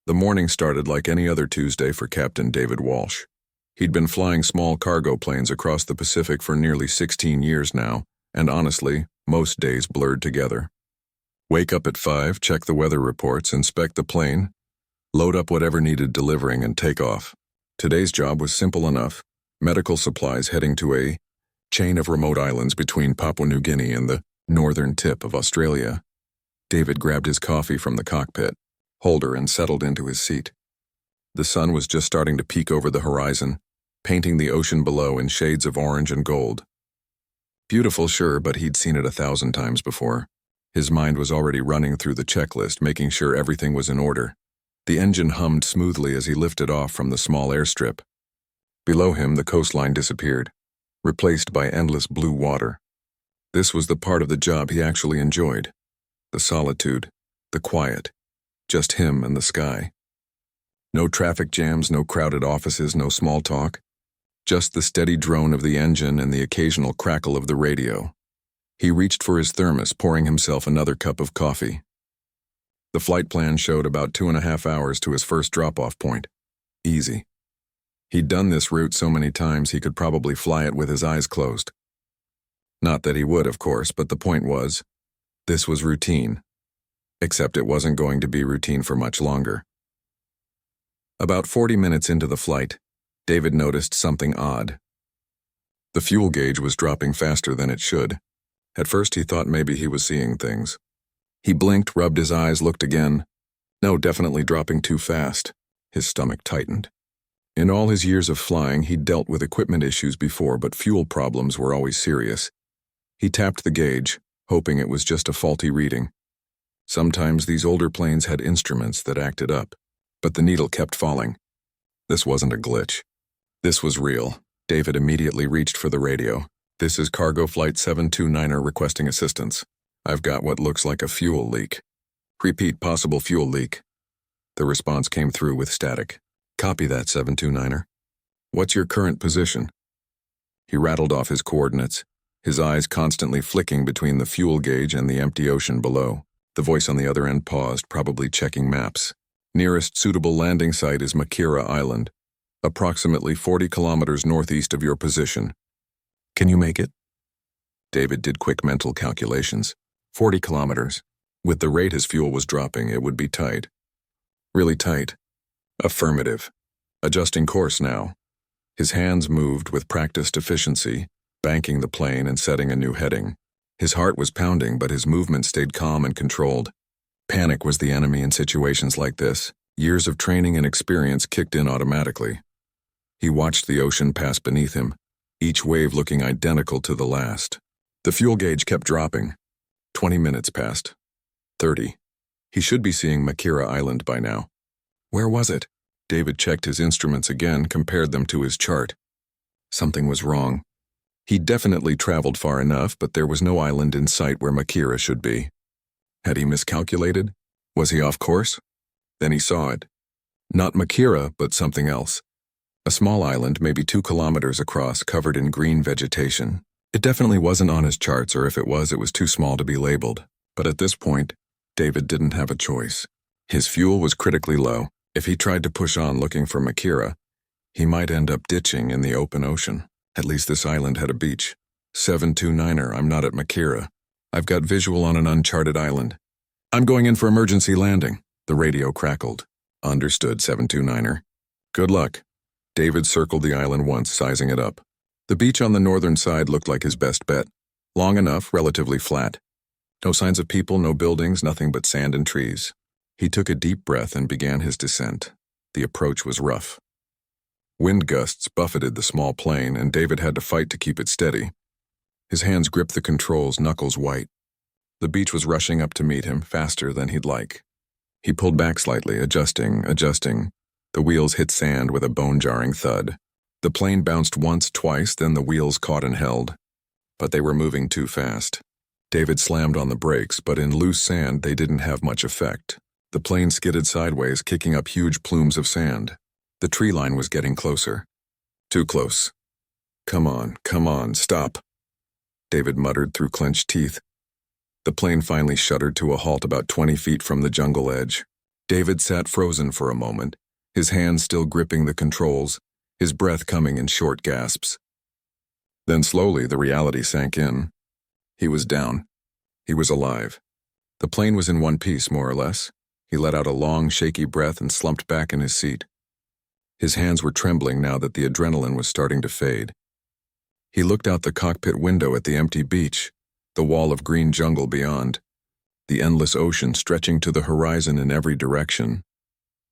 The morning started like any other Tuesday for Captain David Walsh. He'd been flying small cargo planes across the Pacific for nearly 16 years now, and honestly, most days blurred together. Wake up at 5, check the weather reports, inspect the plane, load up whatever needed delivering, and take off. Today's job was simple enough. Medical supplies heading to a chain of remote islands between Papua New Guinea and the northern tip of Australia. David grabbed his coffee from the cockpit holder and settled into his seat. The sun was just starting to peek over the horizon, painting the ocean below in shades of orange and gold. Beautiful, sure, but he'd seen it 1,000 times before. His mind was already running through the checklist, making sure everything was in order. The engine hummed smoothly as he lifted off from the small airstrip. Below him, the coastline disappeared, replaced by endless blue water. This was the part of the job he actually enjoyed. The solitude, the quiet, just him and the sky. No traffic jams, no crowded offices, no small talk. Just the steady drone of the engine and the occasional crackle of the radio. He reached for his thermos, pouring himself another cup of coffee. The flight plan showed about 2.5 hours to his first drop-off point. Easy. He'd done this route so many times he could probably fly it with his eyes closed. Not that he would, of course, but the point was, this was routine. Except it wasn't going to be routine for much longer. About 40 minutes into the flight, David noticed something odd. The fuel gauge was dropping faster than it should. At first he thought maybe he was seeing things. He blinked, rubbed his eyes, looked again. No, definitely dropping too fast. His stomach tightened. In all his years of flying, he'd dealt with equipment issues before, but fuel problems were always serious. He tapped the gauge, hoping it was just a faulty reading. Sometimes these older planes had instruments that acted up, but the needle kept falling. This wasn't a glitch. This was real. David immediately reached for the radio. "This is Cargo Flight 729er requesting assistance. I've got what looks like a fuel leak. Repeat, possible fuel leak." The response came through with static. "Copy that, 729er. What's your current position?" He rattled off his coordinates, his eyes constantly flicking between the fuel gauge and the empty ocean below. The voice on the other end paused, probably checking maps. "Nearest suitable landing site is Makira Island, approximately 40 kilometers northeast of your position. Can you make it?" David did quick mental calculations. 40 kilometers. With the rate his fuel was dropping, it would be tight. Really tight. Affirmative. Adjusting course now. His hands moved with practiced efficiency, banking the plane and setting a new heading. His heart was pounding, but his movement stayed calm and controlled. Panic was the enemy in situations like this. Years of training and experience kicked in automatically. He watched the ocean pass beneath him, each wave looking identical to the last. The fuel gauge kept dropping. 20 minutes passed. 30. He should be seeing Makira Island by now. Where was it? David checked his instruments again, compared them to his chart. Something was wrong. He'd definitely traveled far enough, but there was no island in sight where Makira should be. Had he miscalculated? Was he off course? Then he saw it. Not Makira, but something else. A small island, maybe 2 kilometers across, covered in green vegetation. It definitely wasn't on his charts, or if it was too small to be labeled. But at this point, David didn't have a choice. His fuel was critically low. If he tried to push on looking for Makira, he might end up ditching in the open ocean. At least this island had a beach. 729er, I'm not at Makira. I've got visual on an uncharted island. I'm going in for emergency landing. The radio crackled. Understood, 729er. Good luck. David circled the island once, sizing it up. The beach on the northern side looked like his best bet. Long enough, relatively flat. No signs of people, no buildings, nothing but sand and trees. He took a deep breath and began his descent. The approach was rough. Wind gusts buffeted the small plane, and David had to fight to keep it steady. His hands gripped the controls, knuckles white. The beach was rushing up to meet him, faster than he'd like. He pulled back slightly, adjusting. The wheels hit sand with a bone-jarring thud. The plane bounced once, twice, then the wheels caught and held. But they were moving too fast. David slammed on the brakes, but in loose sand they didn't have much effect. The plane skidded sideways, kicking up huge plumes of sand. The tree line was getting closer. Too close. Come on, stop," David muttered through clenched teeth. The plane finally shuddered to a halt about 20 feet from the jungle edge. David sat frozen for a moment, his hands still gripping the controls, his breath coming in short gasps. Then slowly the reality sank in. He was down. He was alive. The plane was in one piece, more or less. He let out a long, shaky breath and slumped back in his seat. His hands were trembling now that the adrenaline was starting to fade. He looked out the cockpit window at the empty beach, the wall of green jungle beyond, the endless ocean stretching to the horizon in every direction.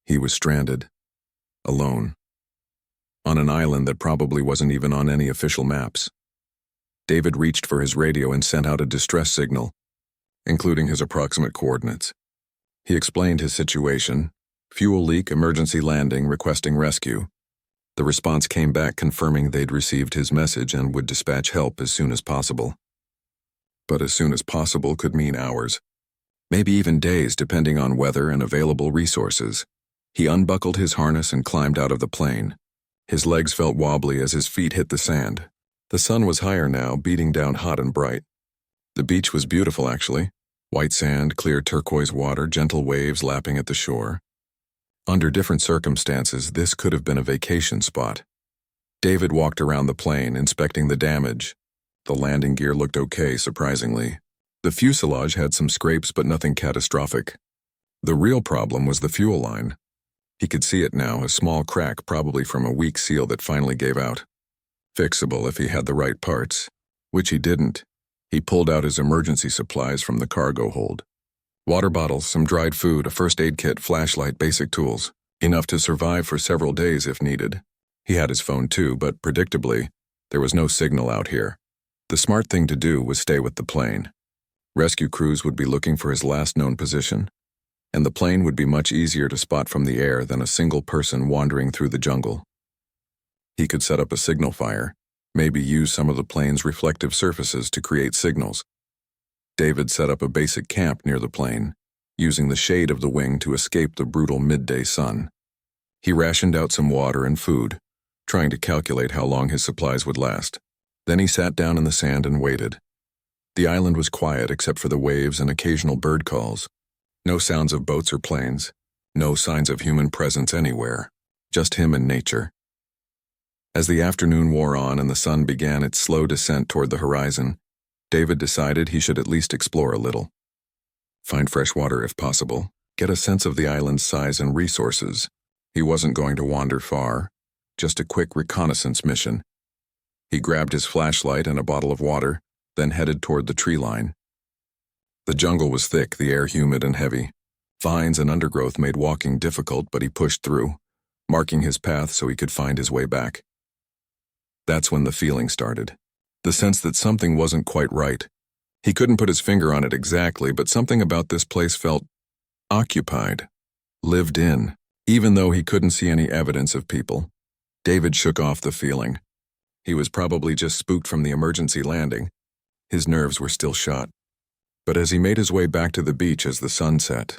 He was stranded, alone, on an island that probably wasn't even on any official maps. David reached for his radio and sent out a distress signal, including his approximate coordinates. He explained his situation: fuel leak, emergency landing, requesting rescue. The response came back confirming they'd received his message and would dispatch help as soon as possible. But as soon as possible could mean hours, maybe even days depending on weather and available resources. He unbuckled his harness and climbed out of the plane. His legs felt wobbly as his feet hit the sand. The sun was higher now, beating down hot and bright. The beach was beautiful, actually. White sand, clear turquoise water, gentle waves lapping at the shore. Under different circumstances, this could have been a vacation spot. David walked around the plane, inspecting the damage. The landing gear looked okay, surprisingly. The fuselage had some scrapes, but nothing catastrophic. The real problem was the fuel line. He could see it now, a small crack, probably from a weak seal that finally gave out. Fixable if he had the right parts, which he didn't. He pulled out his emergency supplies from the cargo hold. Water bottles, some dried food, a first aid kit, flashlight, basic tools. Enough to survive for several days if needed. He had his phone too, but predictably, there was no signal out here. The smart thing to do was stay with the plane. Rescue crews would be looking for his last known position, and the plane would be much easier to spot from the air than a single person wandering through the jungle. He could set up a signal fire, maybe use some of the plane's reflective surfaces to create signals. David set up a basic camp near the plane, using the shade of the wing to escape the brutal midday sun. He rationed out some water and food, trying to calculate how long his supplies would last. Then he sat down in the sand and waited. The island was quiet except for the waves and occasional bird calls. No sounds of boats or planes, no signs of human presence anywhere, just him and nature. As the afternoon wore on and the sun began its slow descent toward the horizon, David decided he should at least explore a little. Find fresh water if possible, get a sense of the island's size and resources. He wasn't going to wander far, just a quick reconnaissance mission. He grabbed his flashlight and a bottle of water, then headed toward the tree line. The jungle was thick, the air humid and heavy. Vines and undergrowth made walking difficult, but he pushed through, marking his path so he could find his way back. That's when the feeling started. The sense that something wasn't quite right. He couldn't put his finger on it exactly, but something about this place felt occupied, lived in. Even though he couldn't see any evidence of people, David shook off the feeling. He was probably just spooked from the emergency landing. His nerves were still shot. But as he made his way back to the beach as the sun set,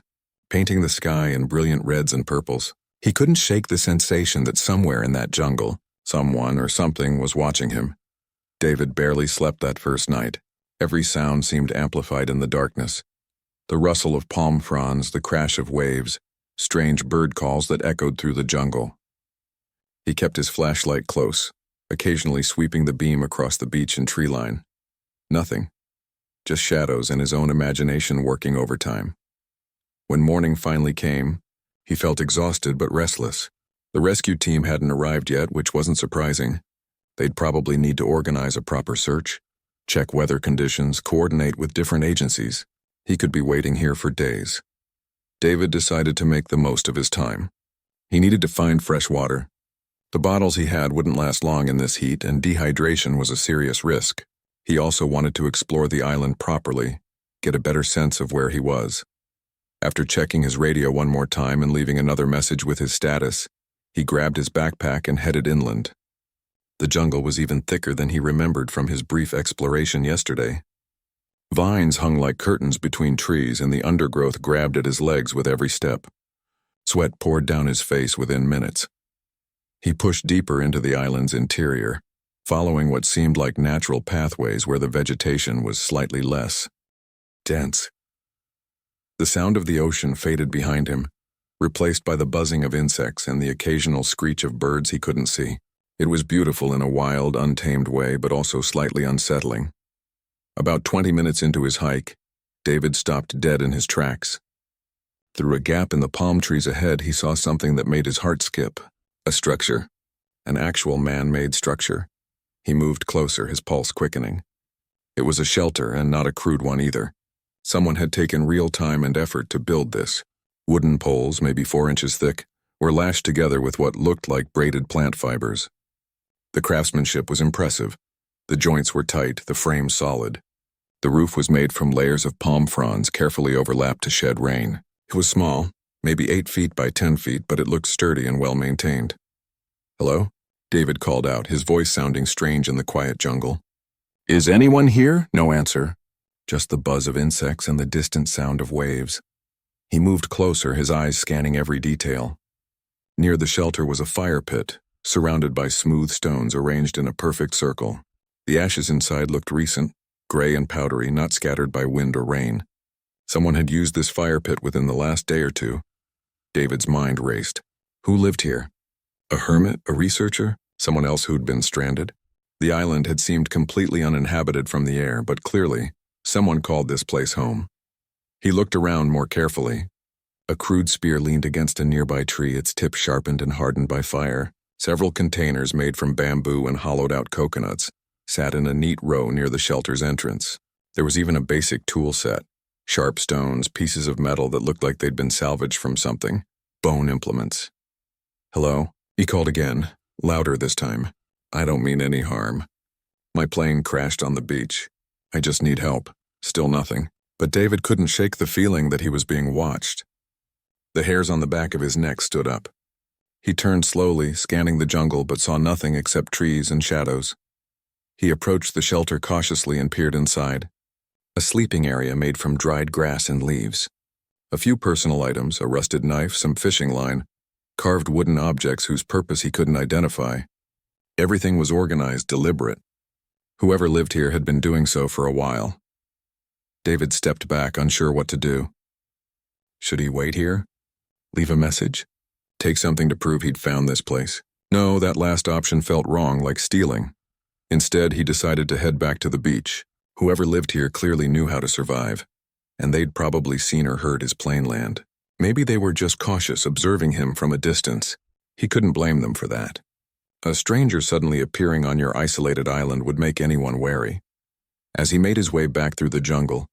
painting the sky in brilliant reds and purples, he couldn't shake the sensation that somewhere in that jungle, someone or something was watching him. David barely slept that first night. Every sound seemed amplified in the darkness. The rustle of palm fronds, the crash of waves, strange bird calls that echoed through the jungle. He kept his flashlight close, occasionally sweeping the beam across the beach and tree line. Nothing. Just shadows and his own imagination working overtime. When morning finally came, he felt exhausted but restless. The rescue team hadn't arrived yet, which wasn't surprising. They'd probably need to organize a proper search, check weather conditions, coordinate with different agencies. He could be waiting here for days. David decided to make the most of his time. He needed to find fresh water. The bottles he had wouldn't last long in this heat, and dehydration was a serious risk. He also wanted to explore the island properly, get a better sense of where he was. After checking his radio one more time and leaving another message with his status, he grabbed his backpack and headed inland. The jungle was even thicker than he remembered from his brief exploration yesterday. Vines hung like curtains between trees, and the undergrowth grabbed at his legs with every step. Sweat poured down his face within minutes. He pushed deeper into the island's interior, following what seemed like natural pathways where the vegetation was slightly less dense. The sound of the ocean faded behind him, replaced by the buzzing of insects and the occasional screech of birds he couldn't see. It was beautiful in a wild, untamed way, but also slightly unsettling. About 20 minutes into his hike, David stopped dead in his tracks. Through a gap in the palm trees ahead, he saw something that made his heart skip. A structure. An actual man-made structure. He moved closer, his pulse quickening. It was a shelter, and not a crude one either. Someone had taken real time and effort to build this. Wooden poles, maybe 4 inches thick, were lashed together with what looked like braided plant fibers. The craftsmanship was impressive. The joints were tight, the frame solid. The roof was made from layers of palm fronds carefully overlapped to shed rain. It was small, maybe 8 feet by 10 feet, but it looked sturdy and well-maintained. "Hello?" David called out, his voice sounding strange in the quiet jungle. "Is anyone here?" No answer. Just the buzz of insects and the distant sound of waves. He moved closer, his eyes scanning every detail. Near the shelter was a fire pit, surrounded by smooth stones arranged in a perfect circle. The ashes inside looked recent, gray and powdery, not scattered by wind or rain. Someone had used this fire pit within the last day or two. David's mind raced. Who lived here? A hermit, a researcher, someone else who'd been stranded? The island had seemed completely uninhabited from the air, but clearly, someone called this place home. He looked around more carefully. A crude spear leaned against a nearby tree, its tip sharpened and hardened by fire. Several containers made from bamboo and hollowed-out coconuts sat in a neat row near the shelter's entrance. There was even a basic tool set. Sharp stones, pieces of metal that looked like they'd been salvaged from something. Bone implements. "Hello?" He called again, louder this time. "I don't mean any harm. My plane crashed on the beach. I just need help." Still nothing. But David couldn't shake the feeling that he was being watched. The hairs on the back of his neck stood up. He turned slowly, scanning the jungle, but saw nothing except trees and shadows. He approached the shelter cautiously and peered inside. A sleeping area made from dried grass and leaves. A few personal items, a rusted knife, some fishing line, carved wooden objects whose purpose he couldn't identify. Everything was organized, deliberate. Whoever lived here had been doing so for a while. David stepped back, unsure what to do. Should he wait here? Leave a message? Take something to prove he'd found this place? No, that last option felt wrong, like stealing. Instead, he decided to head back to the beach. Whoever lived here clearly knew how to survive, and they'd probably seen or heard his plane land. Maybe they were just cautious, observing him from a distance. He couldn't blame them for that. A stranger suddenly appearing on your isolated island would make anyone wary. As he made his way back through the jungle,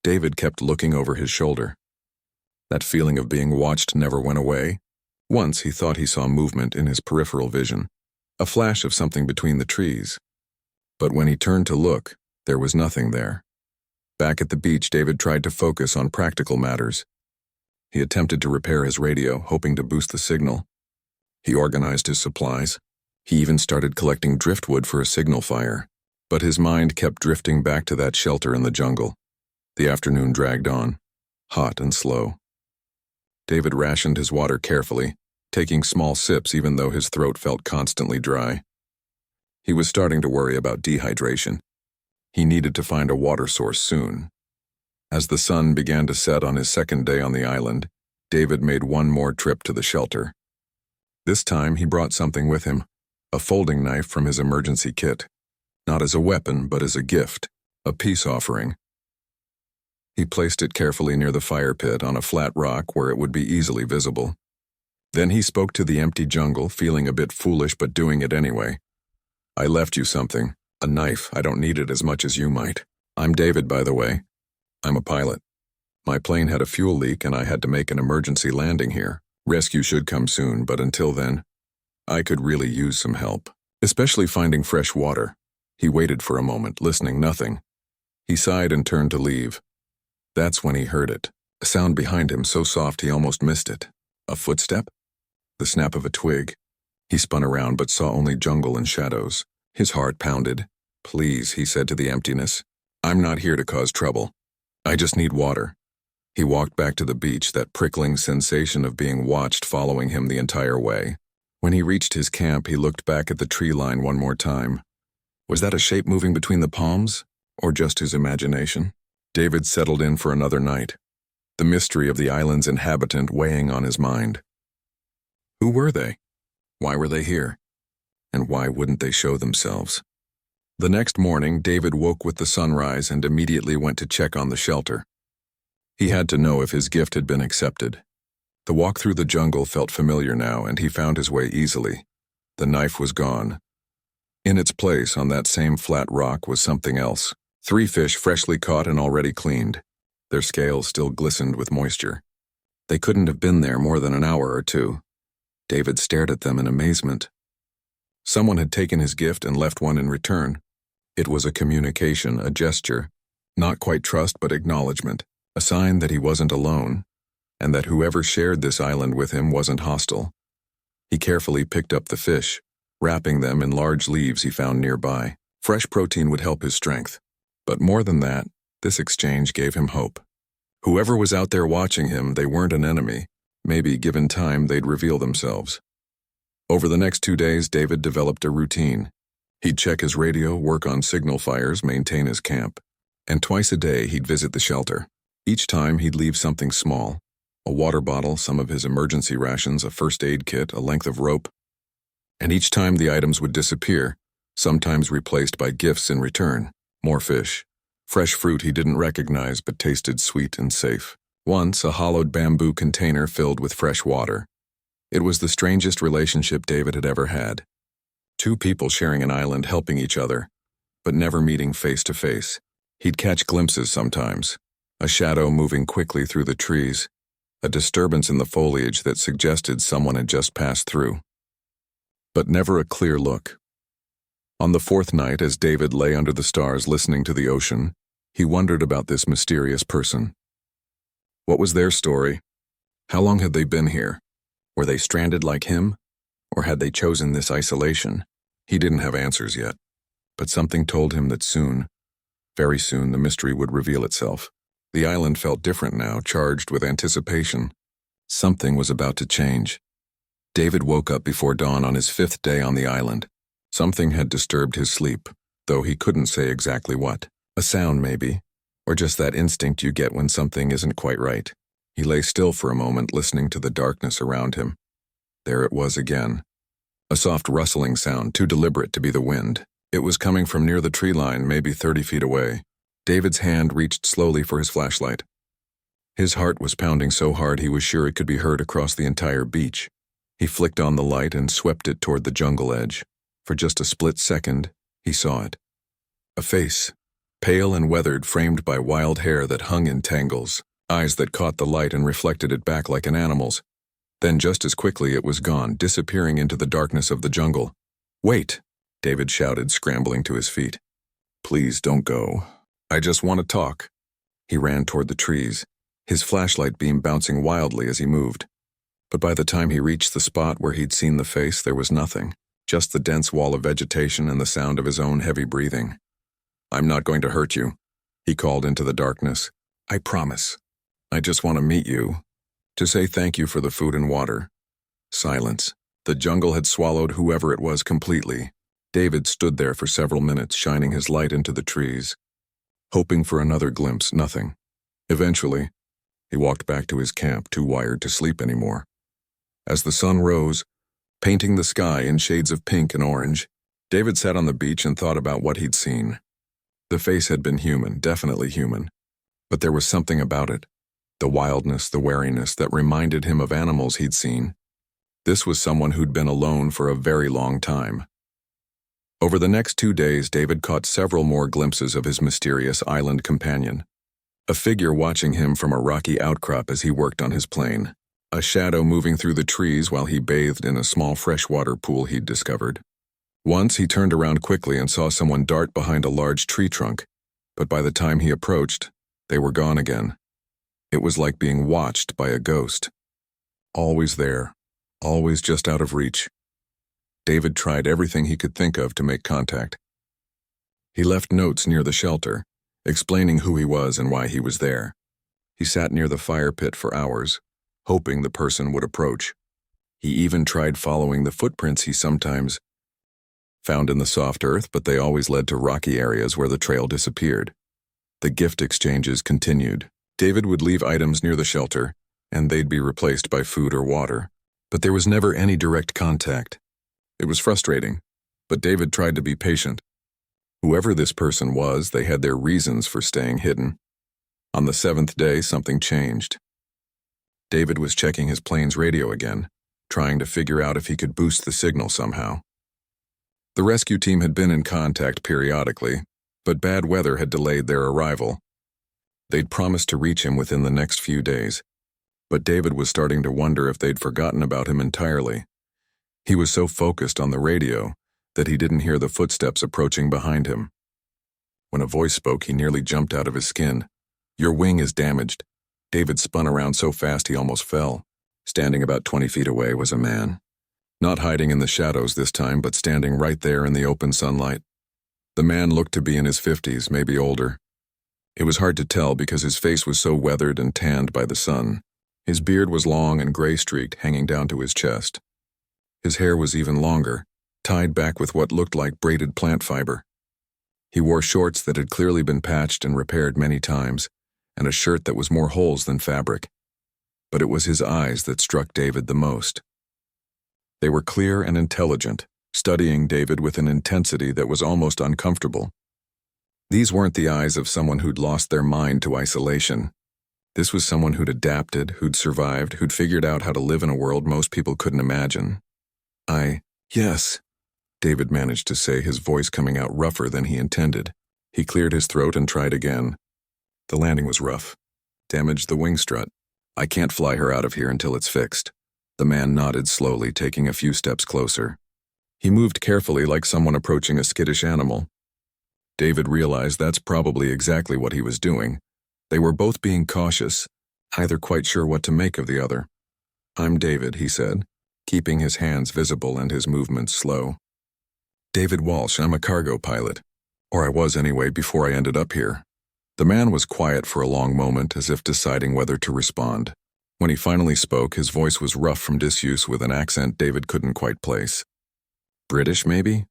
David kept looking over his shoulder. That feeling of being watched never went away. Once he thought he saw movement in his peripheral vision, a flash of something between the trees. But when he turned to look, there was nothing there. Back at the beach, David tried to focus on practical matters. He attempted to repair his radio, hoping to boost the signal. He organized his supplies. He even started collecting driftwood for a signal fire. But his mind kept drifting back to that shelter in the jungle. The afternoon dragged on, hot and slow. David rationed his water carefully, taking small sips even though his throat felt constantly dry. He was starting to worry about dehydration. He needed to find a water source soon. As the sun began to set on his second day on the island, David made one more trip to the shelter. This time he brought something with him, a folding knife from his emergency kit. Not as a weapon, but as a gift, a peace offering. He placed it carefully near the fire pit on a flat rock where it would be easily visible. Then he spoke to the empty jungle, feeling a bit foolish but doing it anyway. "I left you something, a knife. I don't need it as much as you might. I'm David, by the way. I'm a pilot. My plane had a fuel leak and I had to make an emergency landing here. Rescue should come soon, but until then, I could really use some help, especially finding fresh water." He waited for a moment, listening, nothing. He sighed and turned to leave. That's when he heard it, a sound behind him so soft he almost missed it. A footstep? The snap of a twig. He spun around but saw only jungle and shadows. His heart pounded. "Please," he said to the emptiness. "I'm not here to cause trouble. I just need water." He walked back to the beach, that prickling sensation of being watched following him the entire way. When he reached his camp, he looked back at the tree line one more time. Was that a shape moving between the palms, or just his imagination? David settled in for another night. the mystery of the island's inhabitant weighing on his mind. Who were they? Why were they here? And why wouldn't they show themselves? The next morning, David woke with the sunrise and immediately went to check on the shelter. He had to know if his gift had been accepted. The walk through the jungle felt familiar now, and he found his way easily. The knife was gone. In its place, on that same flat rock, was something else. 3 fish freshly caught and already cleaned. Their scales still glistened with moisture. They couldn't have been there more than an hour or two. David stared at them in amazement. Someone had taken his gift and left one in return. It was a communication, a gesture. Not quite trust, but acknowledgement. A sign that he wasn't alone, and that whoever shared this island with him wasn't hostile. He carefully picked up the fish, wrapping them in large leaves he found nearby. Fresh protein would help his strength. But more than that, this exchange gave him hope. Whoever was out there watching him, they weren't an enemy. Maybe, given time, they'd reveal themselves. Over the next 2 days, David developed a routine. He'd check his radio, work on signal fires, maintain his camp. And twice a day, he'd visit the shelter. Each time, he'd leave something small. A water bottle, some of his emergency rations, a first aid kit, a length of rope. And each time the items would disappear, sometimes replaced by gifts in return. More fish. Fresh fruit he didn't recognize but tasted sweet and safe. Once, a hollowed bamboo container filled with fresh water. It was the strangest relationship David had ever had. 2 people sharing an island, helping each other, but never meeting face to face. He'd catch glimpses sometimes. A shadow moving quickly through the trees. A disturbance in the foliage that suggested someone had just passed through. But never a clear look. On the 4th night, as David lay under the stars listening to the ocean, he wondered about this mysterious person. What was their story? How long had they been here? Were they stranded like him? Or had they chosen this isolation? He didn't have answers yet, but something told him that soon, very soon, the mystery would reveal itself. The island felt different now, charged with anticipation. Something was about to change. David woke up before dawn on his 5th day on the island. Something had disturbed his sleep, though he couldn't say exactly what. A sound, maybe, or just that instinct you get when something isn't quite right. He lay still for a moment, listening to the darkness around him. There it was again. A soft rustling sound, too deliberate to be the wind. It was coming from near the tree line, maybe 30 feet away. David's hand reached slowly for his flashlight. His heart was pounding so hard he was sure it could be heard across the entire beach. He flicked on the light and swept it toward the jungle edge. For just a split second, he saw it. A face, pale and weathered, framed by wild hair that hung in tangles, eyes that caught the light and reflected it back like an animal's. Then just as quickly it was gone, disappearing into the darkness of the jungle. "Wait," David shouted, scrambling to his feet. "Please don't go. I just want to talk." He ran toward the trees, his flashlight beam bouncing wildly as he moved. But by the time he reached the spot where he'd seen the face, there was nothing. Just the dense wall of vegetation and the sound of his own heavy breathing. "I'm not going to hurt you," he called into the darkness. "I promise. I just want to meet you. To say thank you for the food and water." Silence. The jungle had swallowed whoever it was completely. David stood there for several minutes, shining his light into the trees, hoping for another glimpse. Nothing. Eventually, he walked back to his camp, too wired to sleep anymore. As the sun rose, painting the sky in shades of pink and orange, David sat on the beach and thought about what he'd seen. The face had been human, definitely human. But there was something about it. The wildness, the wariness that reminded him of animals he'd seen. This was someone who'd been alone for a very long time. Over the next 2 days, David caught several more glimpses of his mysterious island companion. A figure watching him from a rocky outcrop as he worked on his plane. A shadow moving through the trees while he bathed in a small freshwater pool he'd discovered. Once he turned around quickly and saw someone dart behind a large tree trunk, but by the time he approached, they were gone again. It was like being watched by a ghost. Always there, always just out of reach. David tried everything he could think of to make contact. He left notes near the shelter, explaining who he was and why he was there. He sat near the fire pit for hours, hoping the person would approach. He even tried following the footprints he sometimes found in the soft earth, but they always led to rocky areas where the trail disappeared. The gift exchanges continued. David would leave items near the shelter, and they'd be replaced by food or water. But there was never any direct contact. It was frustrating, but David tried to be patient. Whoever this person was, they had their reasons for staying hidden. On the 7th day, something changed. David was checking his plane's radio again, trying to figure out if he could boost the signal somehow. The rescue team had been in contact periodically, but bad weather had delayed their arrival. They'd promised to reach him within the next few days, but David was starting to wonder if they'd forgotten about him entirely. He was so focused on the radio that he didn't hear the footsteps approaching behind him. When a voice spoke, he nearly jumped out of his skin. "Your wing is damaged." David spun around so fast he almost fell. Standing about 20 feet away was a man. Not hiding in the shadows this time, but standing right there in the open sunlight. The man looked to be in his 50s, maybe older. It was hard to tell because his face was so weathered and tanned by the sun. His beard was long and gray-streaked, hanging down to his chest. His hair was even longer, tied back with what looked like braided plant fiber. He wore shorts that had clearly been patched and repaired many times, and a shirt that was more holes than fabric. But it was his eyes that struck David the most. They were clear and intelligent, studying David with an intensity that was almost uncomfortable. These weren't the eyes of someone who'd lost their mind to isolation. This was someone who'd adapted, who'd survived, who'd figured out how to live in a world most people couldn't imagine. Yes, David managed to say, his voice coming out rougher than he intended. He cleared his throat and tried again. The landing was rough. Damaged the wing strut. I can't fly her out of here until it's fixed. The man nodded slowly, taking a few steps closer. He moved carefully like someone approaching a skittish animal. David realized that's probably exactly what he was doing. They were both being cautious, neither quite sure what to make of the other. "I'm David," he said, keeping his hands visible and his movements slow. "David Walsh, I'm a cargo pilot. Or I was anyway before I ended up here." The man was quiet for a long moment, as if deciding whether to respond. When he finally spoke, his voice was rough from disuse with an accent David couldn't quite place. "British, maybe?"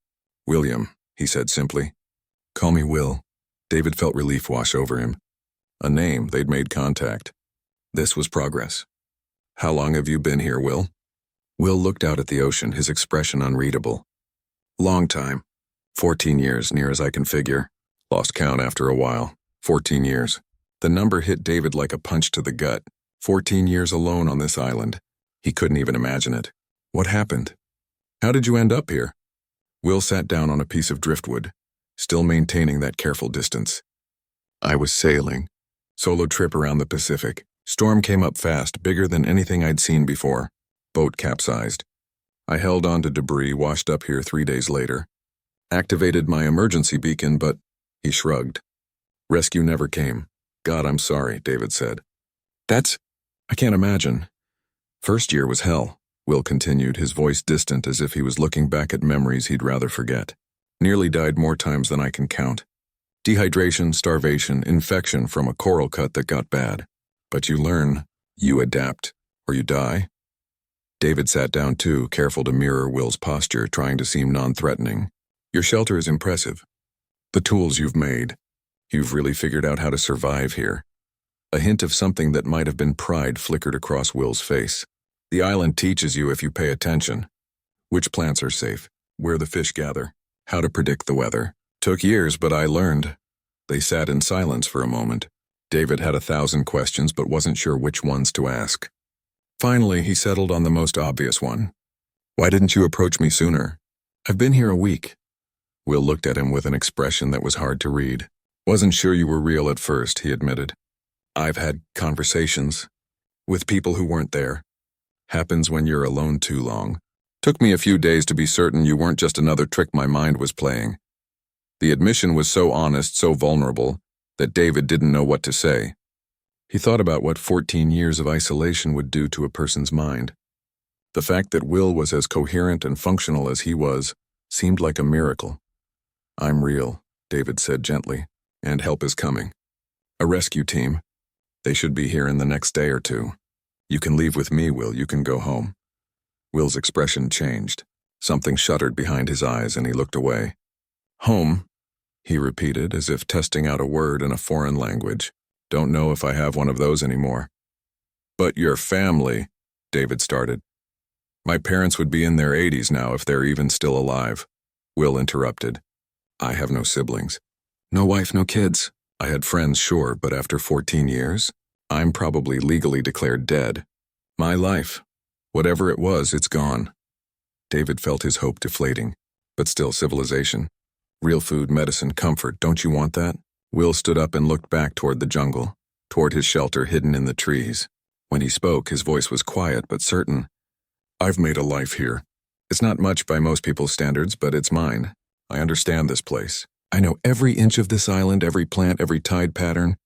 "William," he said simply. "Call me Will." David felt relief wash over him. A name, they'd made contact. This was progress. "How long have you been here, Will?" Will looked out at the ocean, his expression unreadable. "Long time. 14 years, near as I can figure. Lost count after a while. 14 years. The number hit David like a punch to the gut. 14 years alone on this island. He couldn't even imagine it. What happened? How did you end up here? Will sat down on a piece of driftwood, still maintaining that careful distance. I was sailing. Solo trip around the Pacific. Storm came up fast, bigger than anything I'd seen before. Boat capsized. I held on to debris, washed up here 3 days later. Activated my emergency beacon, but he shrugged. Rescue never came. God, I'm sorry, David said. I can't imagine. First year was hell, Will continued, his voice distant as if he was looking back at memories he'd rather forget. Nearly died more times than I can count. Dehydration, starvation, infection from a coral cut that got bad. But you learn, you adapt, or you die. David sat down too, careful to mirror Will's posture, trying to seem non-threatening. Your shelter is impressive. The tools you've made. You've really figured out how to survive here. A hint of something that might have been pride flickered across Will's face. The island teaches you if you pay attention. Which plants are safe, where the fish gather, how to predict the weather. Took years, but I learned. They sat in silence for a moment. David had 1,000 questions, but wasn't sure which ones to ask. Finally, he settled on the most obvious one. Why didn't you approach me sooner? I've been here a week. Will looked at him with an expression that was hard to read. Wasn't sure you were real at first, he admitted. I've had conversations with people who weren't there. Happens when you're alone too long. Took me a few days to be certain you weren't just another trick my mind was playing. The admission was so honest, so vulnerable, that David didn't know what to say. He thought about what 14 years of isolation would do to a person's mind. The fact that Will was as coherent and functional as he was seemed like a miracle. I'm real, David said gently, and help is coming. A rescue team. They should be here in the next day or two. You can leave with me, Will. You can go home. Will's expression changed. Something shuddered behind his eyes and he looked away. Home, he repeated as if testing out a word in a foreign language. Don't know if I have one of those anymore. But your family, David started. My parents would be in their 80s now if they're even still alive. Will interrupted. I have no siblings. No wife, no kids. I had friends, sure, but after 14 years, I'm probably legally declared dead. My life, whatever it was, it's gone. David felt his hope deflating, but still civilization. Real food, medicine, comfort, don't you want that? Will stood up and looked back toward the jungle, toward his shelter hidden in the trees. When he spoke, his voice was quiet but certain. I've made a life here. It's not much by most people's standards, but it's mine. I understand this place. I know every inch of this island, every plant, every tide pattern.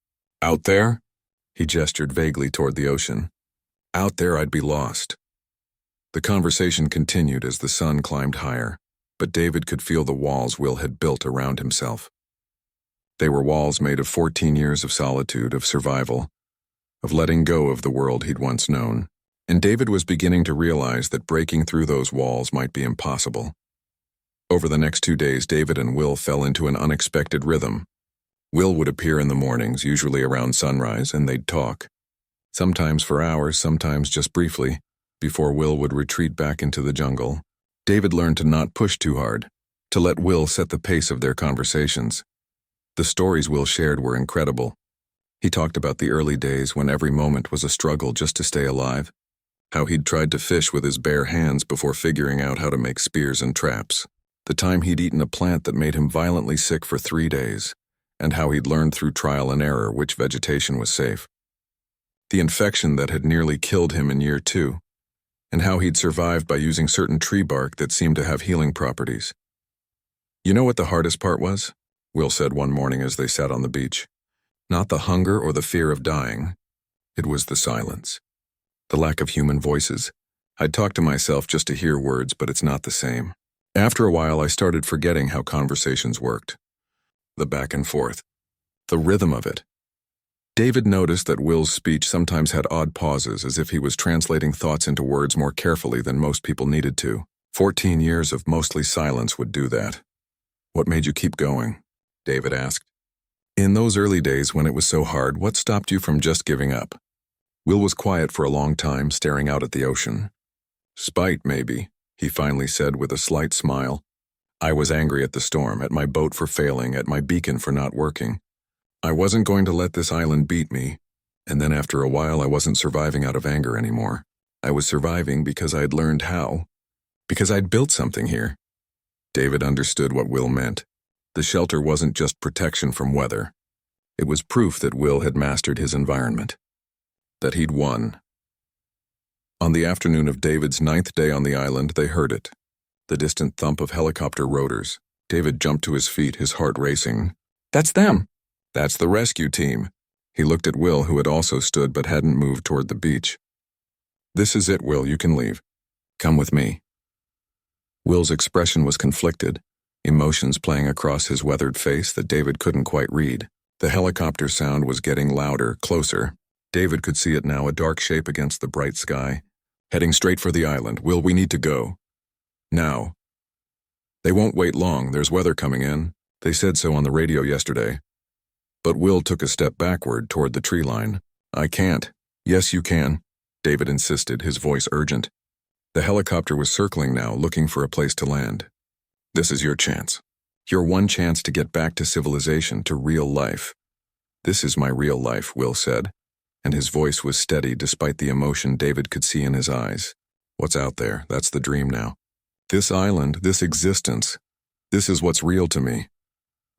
Out there? He gestured vaguely toward the ocean. Out there, I'd be lost. The conversation continued as the sun climbed higher, but David could feel the walls Will had built around himself. They were walls made of 14 years of solitude, of survival, of letting go of the world he'd once known, and David was beginning to realize that breaking through those walls might be impossible. Over the next 2 days, David and Will fell into an unexpected rhythm. Will would appear in the mornings, usually around sunrise, and they'd talk. Sometimes for hours, sometimes just briefly, before Will would retreat back into the jungle. David learned to not push too hard, to let Will set the pace of their conversations. The stories Will shared were incredible. He talked about the early days when every moment was a struggle just to stay alive, how he'd tried to fish with his bare hands before figuring out how to make spears and traps, the time he'd eaten a plant that made him violently sick for 3 days, and how he'd learned through trial and error which vegetation was safe. The infection that had nearly killed him in year 2, and how he'd survived by using certain tree bark that seemed to have healing properties. You know what the hardest part was? Will said one morning as they sat on the beach. Not the hunger or the fear of dying. It was the silence. The lack of human voices. I'd talk to myself just to hear words, but it's not the same. After a while, I started forgetting how conversations worked. The back and forth. The rhythm of it. David noticed that Will's speech sometimes had odd pauses, as if he was translating thoughts into words more carefully than most people needed to. 14 years of mostly silence would do that. What made you keep going? David asked. In those early days when it was so hard, what stopped you from just giving up? Will was quiet for a long time, staring out at the ocean. Spite, maybe, he finally said with a slight smile. I was angry at the storm, at my boat for failing, at my beacon for not working. I wasn't going to let this island beat me, and then after a while I wasn't surviving out of anger anymore. I was surviving because I'd learned how, because I'd built something here. David understood what Will meant. The shelter wasn't just protection from weather. It was proof that Will had mastered his environment, that he'd won. On the afternoon of David's 9th day on the island, they heard it, the distant thump of helicopter rotors. David jumped to his feet, his heart racing. That's them! That's the rescue team. He looked at Will, who had also stood but hadn't moved toward the beach. This is it, Will, you can leave. Come with me. Will's expression was conflicted, emotions playing across his weathered face that David couldn't quite read. The helicopter sound was getting louder, closer. David could see it now, a dark shape against the bright sky. Heading straight for the island. Will, we need to go. Now. They won't wait long, there's weather coming in. They said so on the radio yesterday. But Will took a step backward toward the tree line. I can't. Yes, you can, David insisted, his voice urgent. The helicopter was circling now, looking for a place to land. This is your chance. Your one chance to get back to civilization, to real life. This is my real life, Will said, and his voice was steady despite the emotion David could see in his eyes. What's out there? That's the dream now. This island, this existence, this is what's real to me.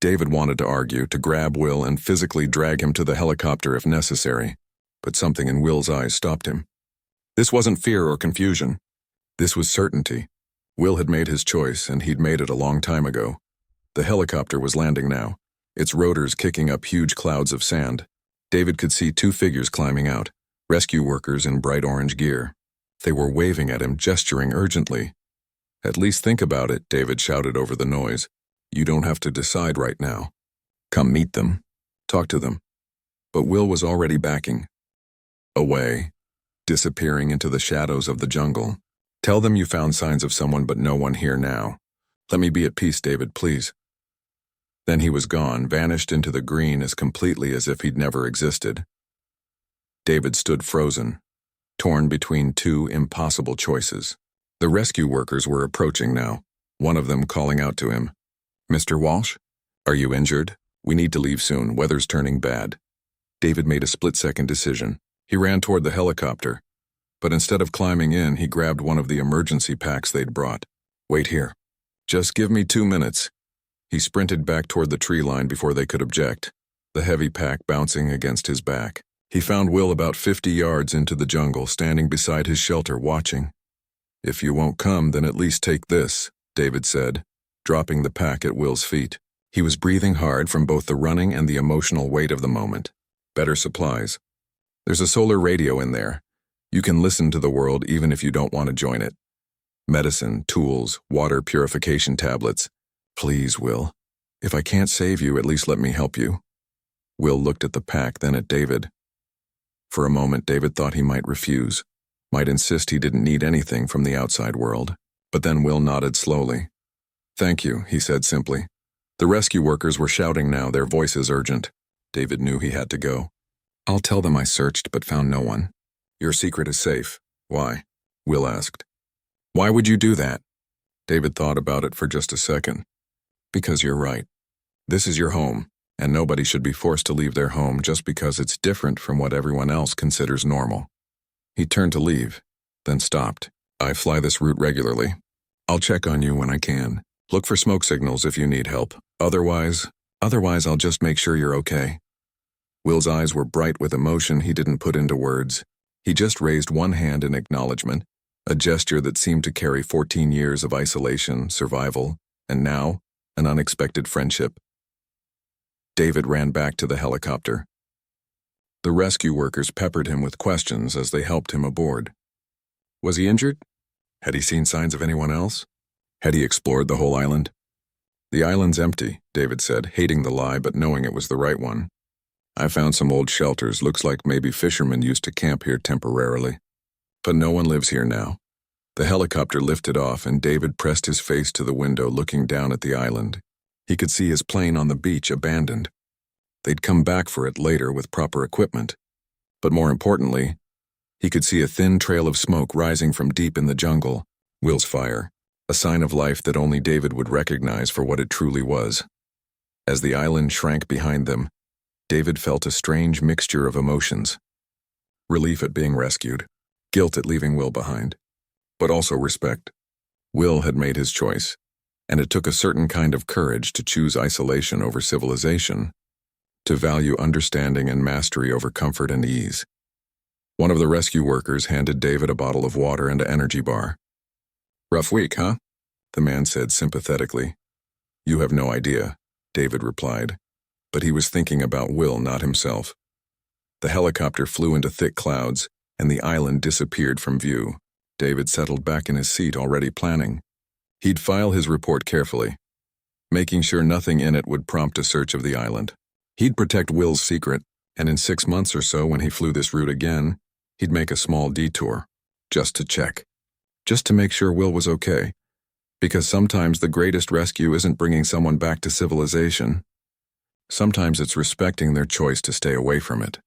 David wanted to argue, to grab Will and physically drag him to the helicopter if necessary, but something in Will's eyes stopped him. This wasn't fear or confusion. This was certainty. Will had made his choice, and he'd made it a long time ago. The helicopter was landing now, its rotors kicking up huge clouds of sand. David could see 2 figures climbing out, rescue workers in bright orange gear. They were waving at him, gesturing urgently. At least think about it, David shouted over the noise. You don't have to decide right now. Come meet them. Talk to them. But Will was already backing away, disappearing into the shadows of the jungle. Tell them you found signs of someone but no one here now. Let me be at peace, David, please. Then he was gone, vanished into the green as completely as if he'd never existed. David stood frozen, torn between two impossible choices. The rescue workers were approaching now, one of them calling out to him. "Mr. Walsh? Are you injured? We need to leave soon. Weather's turning bad." David made a split-second decision. He ran toward the helicopter, but instead of climbing in, he grabbed one of the emergency packs they'd brought. "Wait here. Just give me 2 minutes." He sprinted back toward the tree line before they could object, the heavy pack bouncing against his back. He found Will about 50 yards into the jungle, standing beside his shelter, watching. "If you won't come, then at least take this," David said, dropping the pack at Will's feet. He was breathing hard from both the running and the emotional weight of the moment. "Better supplies. There's a solar radio in there. You can listen to the world even if you don't want to join it. Medicine, tools, water purification tablets. Please, Will. If I can't save you, at least let me help you." Will looked at the pack, then at David. For a moment, David thought he might refuse, might insist he didn't need anything from the outside world. But then Will nodded slowly. "Thank you," he said simply. The rescue workers were shouting now, their voices urgent. David knew he had to go. "I'll tell them I searched but found no one." "Your secret is safe. Why?" Will asked. "Why would you do that?" David thought about it for just a second. "Because you're right. This is your home, and nobody should be forced to leave their home just because it's different from what everyone else considers normal." He turned to leave, then stopped. "I fly this route regularly. I'll check on you when I can. Look for smoke signals if you need help. Otherwise I'll just make sure you're okay." Will's eyes were bright with emotion he didn't put into words. He just raised one hand in acknowledgement, a gesture that seemed to carry 14 years of isolation, survival, and now, an unexpected friendship. David ran back to the helicopter. The rescue workers peppered him with questions as they helped him aboard. Was he injured? Had he seen signs of anyone else? Had he explored the whole island? "The island's empty," David said, hating the lie but knowing it was the right one. "I found some old shelters. Looks like maybe fishermen used to camp here temporarily. But no one lives here now." The helicopter lifted off and David pressed his face to the window, looking down at the island. He could see his plane on the beach, abandoned. They'd come back for it later with proper equipment. But more importantly, he could see a thin trail of smoke rising from deep in the jungle, Will's fire, a sign of life that only David would recognize for what it truly was. As the island shrank behind them, David felt a strange mixture of emotions. Relief at being rescued, guilt at leaving Will behind, but also respect. Will had made his choice, and it took a certain kind of courage to choose isolation over civilization, to value understanding and mastery over comfort and ease. One of the rescue workers handed David a bottle of water and an energy bar. "Rough week, huh?" the man said sympathetically. "You have no idea," David replied, but he was thinking about Will, not himself. The helicopter flew into thick clouds, and the island disappeared from view. David settled back in his seat, already planning. He'd file his report carefully, making sure nothing in it would prompt a search of the island. He'd protect Will's secret, and in 6 months or so, when he flew this route again, he'd make a small detour, just to check, just to make sure Will was okay. Because sometimes the greatest rescue isn't bringing someone back to civilization. Sometimes it's respecting their choice to stay away from it.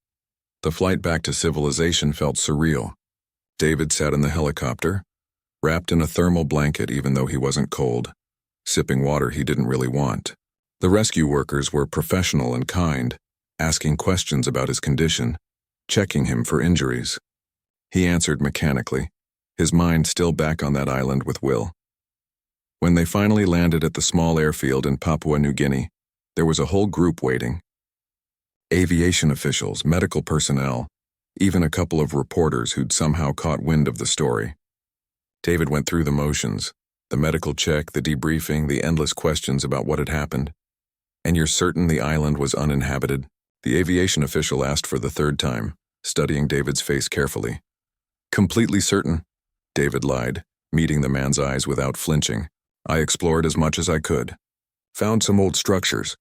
The flight back to civilization felt surreal. David sat in the helicopter, wrapped in a thermal blanket even though he wasn't cold, sipping water he didn't really want. The rescue workers were professional and kind, asking questions about his condition, checking him for injuries. He answered mechanically, his mind still back on that island with Will. When they finally landed at the small airfield in Papua New Guinea, there was a whole group waiting. Aviation officials, medical personnel, even a couple of reporters who'd somehow caught wind of the story. David went through the motions, the medical check, the debriefing, the endless questions about what had happened. "And you're certain the island was uninhabited?" the aviation official asked for the 3rd time, studying David's face carefully. "Completely certain," David lied, meeting the man's eyes without flinching. "I explored as much as I could. Found some old structures,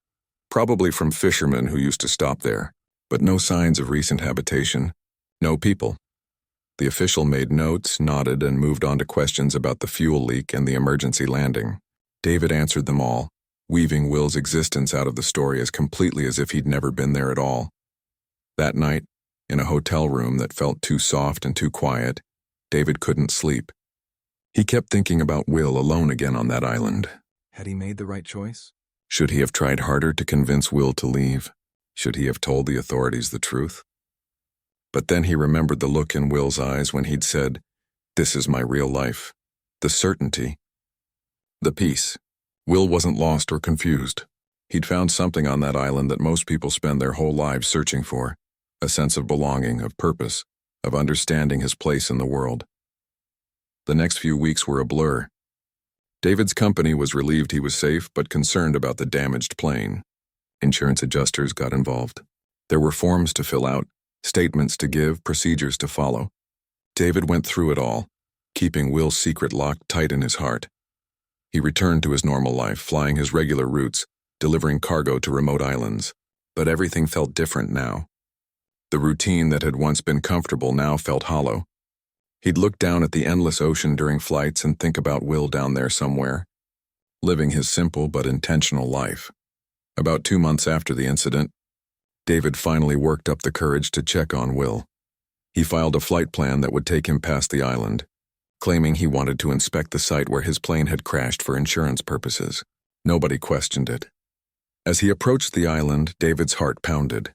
probably from fishermen who used to stop there, but no signs of recent habitation, no people." The official made notes, nodded, and moved on to questions about the fuel leak and the emergency landing. David answered them all, weaving Will's existence out of the story as completely as if he'd never been there at all. That night, in a hotel room that felt too soft and too quiet, David couldn't sleep. He kept thinking about Will alone again on that island. Had he made the right choice? Should he have tried harder to convince Will to leave? Should he have told the authorities the truth? But then he remembered the look in Will's eyes when he'd said, "This is my real life." The certainty. The peace. Will wasn't lost or confused. He'd found something on that island that most people spend their whole lives searching for. A sense of belonging, of purpose, of understanding his place in the world. The next few weeks were a blur. David's company was relieved he was safe, but concerned about the damaged plane. Insurance adjusters got involved. There were forms to fill out, statements to give, procedures to follow. David went through it all, keeping Will's secret locked tight in his heart. He returned to his normal life, flying his regular routes, delivering cargo to remote islands. But everything felt different now. The routine that had once been comfortable now felt hollow. He'd look down at the endless ocean during flights and think about Will down there somewhere, living his simple but intentional life. About 2 months after the incident, David finally worked up the courage to check on Will. He filed a flight plan that would take him past the island, claiming he wanted to inspect the site where his plane had crashed for insurance purposes. Nobody questioned it. As he approached the island, David's heart pounded.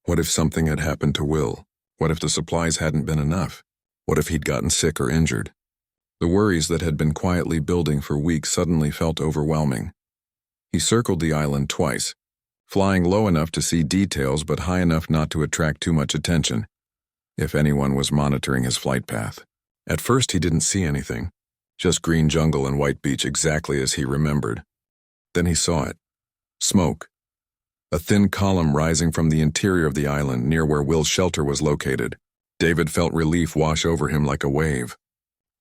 What if something had happened to Will? What if the supplies hadn't been enough? What if he'd gotten sick or injured? The worries that had been quietly building for weeks suddenly felt overwhelming. He circled the island twice, flying low enough to see details but high enough not to attract too much attention, if anyone was monitoring his flight path. At first he didn't see anything, just green jungle and white beach exactly as he remembered. Then he saw it. Smoke. A thin column rising from the interior of the island near where Will's shelter was located. David felt relief wash over him like a wave.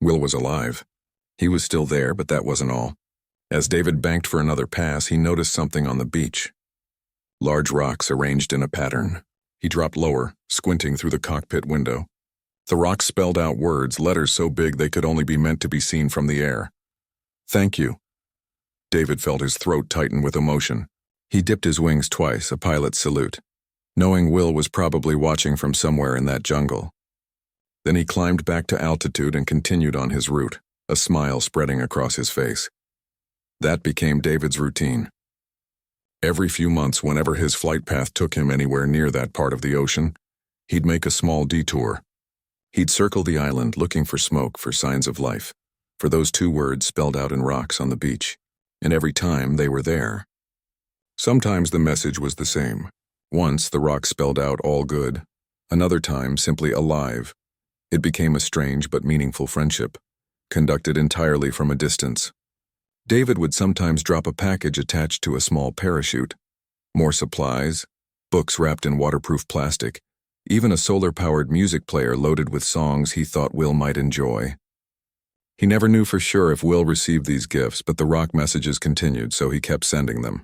Will was alive. He was still there, but that wasn't all. As David banked for another pass, he noticed something on the beach. Large rocks arranged in a pattern. He dropped lower, squinting through the cockpit window. The rocks spelled out words, letters so big they could only be meant to be seen from the air. "Thank you." David felt his throat tighten with emotion. He dipped his wings twice, a pilot's salute, knowing Will was probably watching from somewhere in that jungle. Then he climbed back to altitude and continued on his route, a smile spreading across his face. That became David's routine. Every few months, whenever his flight path took him anywhere near that part of the ocean, he'd make a small detour. He'd circle the island looking for smoke, for signs of life, for those 2 words spelled out in rocks on the beach. And every time they were there. Sometimes the message was the same. Once the rock spelled out all good, another time simply alive. It became a strange but meaningful friendship, conducted entirely from a distance. David would sometimes drop a package attached to a small parachute, more supplies, books wrapped in waterproof plastic, even a solar-powered music player loaded with songs he thought Will might enjoy. He never knew for sure if Will received these gifts, but the rock messages continued, so he kept sending them.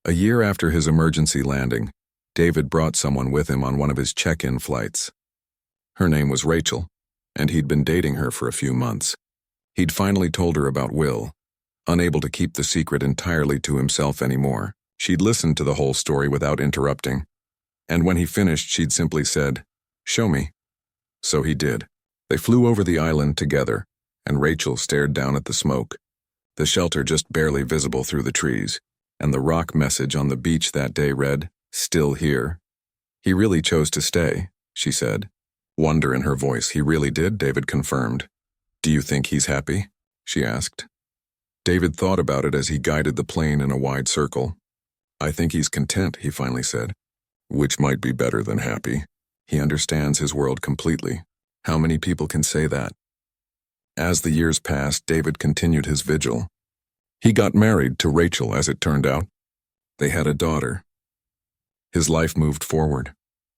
A year after his emergency landing, David brought someone with him on one of his check-in flights. Her name was Rachel, and he'd been dating her for a few months. He'd finally told her about Will, unable to keep the secret entirely to himself anymore. She'd listened to the whole story without interrupting, and when he finished, she'd simply said, "Show me." So he did. They flew over the island together, and Rachel stared down at the smoke, the shelter just barely visible through the trees, and the rock message on the beach that day read, "Still here." "He really chose to stay," she said. Wonder in her voice. "He really did," David confirmed. "Do you think he's happy?" she asked. David thought about it as he guided the plane in a wide circle. "I think he's content," he finally said. Which might be better than happy. He understands his world completely. How many people can say that? As the years passed, David continued his vigil. He got married to Rachel, as it turned out. They had a daughter. His life moved forward,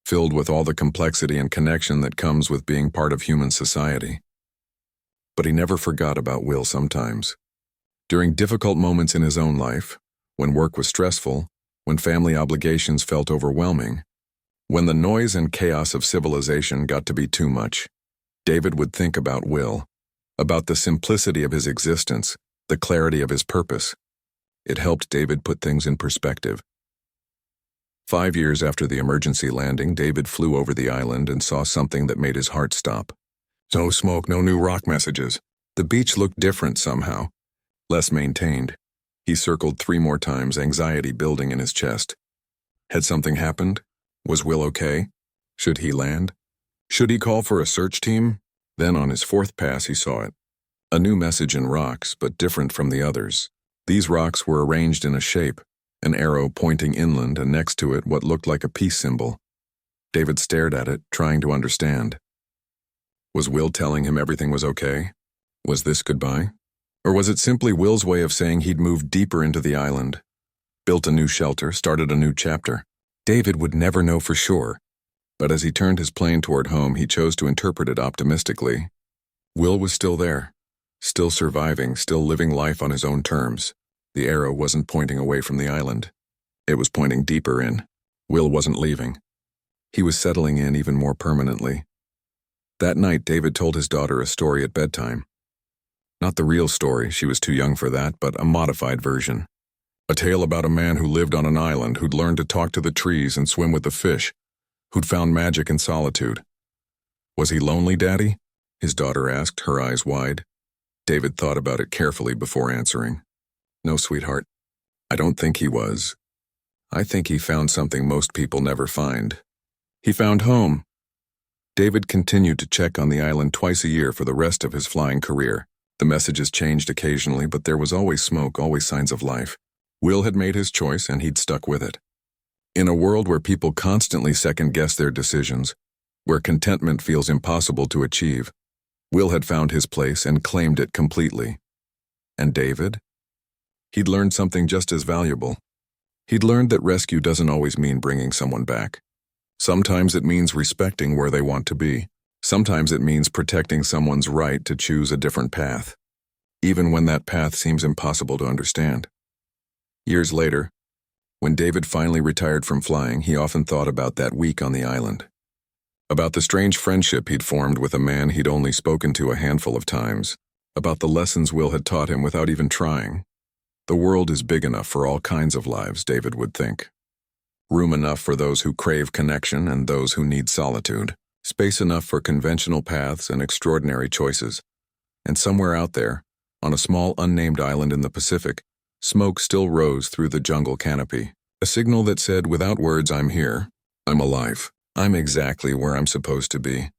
filled with all the complexity and connection that comes with being part of human society. But he never forgot about Will sometimes. During difficult moments in his own life, when work was stressful, when family obligations felt overwhelming, when the noise and chaos of civilization got to be too much, David would think about Will, about the simplicity of his existence, the clarity of his purpose. It helped David put things in perspective. 5 years after the emergency landing, David flew over the island and saw something that made his heart stop. No smoke, no new rock messages. The beach looked different somehow, less maintained. He circled 3 more times, anxiety building in his chest. Had something happened? Was Will okay? Should he land? Should he call for a search team? Then on his 4th pass he saw it. A new message in rocks, but different from the others. These rocks were arranged in a shape, an arrow pointing inland, and next to it what looked like a peace symbol. David stared at it, trying to understand. Was Will telling him everything was okay? Was this goodbye? Or was it simply Will's way of saying he'd moved deeper into the island, built a new shelter, started a new chapter? David would never know for sure, but as he turned his plane toward home, he chose to interpret it optimistically. Will was still there, still surviving, still living life on his own terms. The arrow wasn't pointing away from the island. It was pointing deeper in. Will wasn't leaving. He was settling in even more permanently. That night, David told his daughter a story at bedtime. Not the real story, she was too young for that, but a modified version. A tale about a man who lived on an island, who'd learned to talk to the trees and swim with the fish, who'd found magic in solitude. Was he lonely, Daddy? His daughter asked, her eyes wide. David thought about it carefully before answering. No, sweetheart. I don't think he was. I think he found something most people never find. He found home. David continued to check on the island twice a year for the rest of his flying career. The messages changed occasionally, but there was always smoke, always signs of life. Will had made his choice, and he'd stuck with it. In a world where people constantly second-guess their decisions, where contentment feels impossible to achieve, Will had found his place and claimed it completely. And David? He'd learned something just as valuable. He'd learned that rescue doesn't always mean bringing someone back. Sometimes it means respecting where they want to be. Sometimes it means protecting someone's right to choose a different path, even when that path seems impossible to understand. Years later, when David finally retired from flying, he often thought about that week on the island. About the strange friendship he'd formed with a man he'd only spoken to a handful of times. About the lessons Will had taught him without even trying. The world is big enough for all kinds of lives, David would think. Room enough for those who crave connection and those who need solitude. Space enough for conventional paths and extraordinary choices. And somewhere out there, on a small unnamed island in the Pacific, smoke still rose through the jungle canopy. A signal that said, without words, I'm here. I'm alive. I'm exactly where I'm supposed to be.